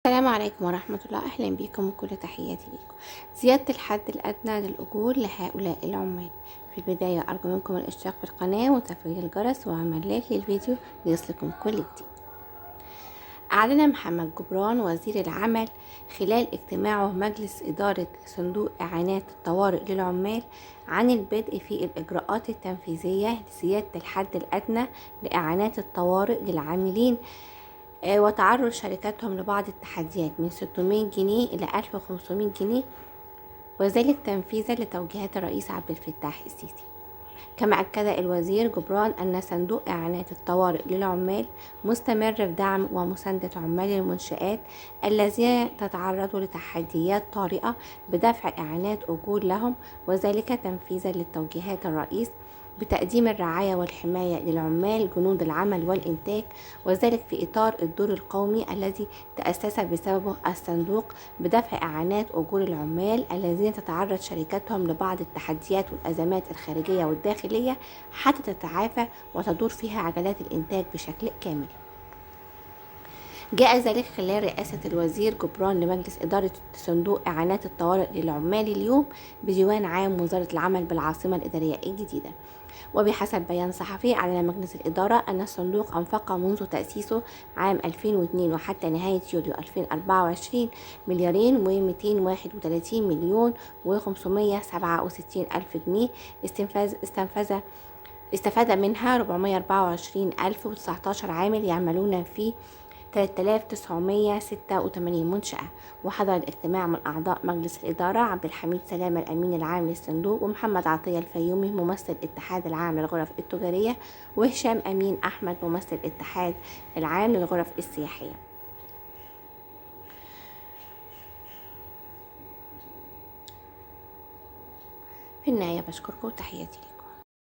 السلام عليكم ورحمة الله. أهلا بكم وكل تحياتي لكم. زيادة الحد الأدنى للأجور لهؤلاء العمال. في البداية أرجو منكم الاشتراك في القناة وتفعيل الجرس وعمل لايك للفيديو ليصلكم كل جديد. أعلن محمد جبران وزير العمل خلال اجتماعه مجلس إدارة صندوق إعانات الطوارئ للعمال عن البدء في الإجراءات التنفيذية لزيادة الحد الأدنى لإعانات الطوارئ للعاملين وتعرض شركاتهم لبعض التحديات من 600 جنيه إلى 1500 جنيه، وذلك تنفيذا لتوجيهات الرئيس عبد الفتاح السيسي. كما أكد الوزير جبران أن صندوق إعانات الطوارئ للعمال مستمر في دعم ومساندة عمال المنشآت الذين تتعرضوا لتحديات طارئة بدفع إعانات أجور لهم، وذلك تنفيذا لتوجيهات الرئيس بتقديم الرعاية والحماية للعمال جنود العمل والإنتاج، وذلك في إطار الدور القومي الذي تأسس بسببه الصندوق بدفع إعانات أجور العمال الذين تتعرض شركاتهم لبعض التحديات والأزمات الخارجية والداخلية حتى تتعافى وتدور فيها عجلات الإنتاج بشكل كامل. جاء ذلك خلال رئاسة الوزير جبران لمجلس إدارة صندوق إعانات الطوارئ للعمال اليوم بديوان عام وزارة العمل بالعاصمة الإدارية الجديدة. وبحسب بيان صحفي، أعلن مجلس الإدارة أن الصندوق أنفق منذ تأسيسه عام 2002 وحتى نهاية يوليو 2024 مليارين و231 مليون و567 ألف جنيه استفاد منها 424,019 عامل يعملون في 3986 منشأة. وحضر الاجتماع من أعضاء مجلس الإدارة عبد الحميد سلامة الأمين العام للصندوق، ومحمد عطية الفيومي ممثل الاتحاد العام للغرف التجارية، وهشام أمين أحمد ممثل الاتحاد العام للغرف السياحية. في النهاية بشكركم وتحياتي لكم.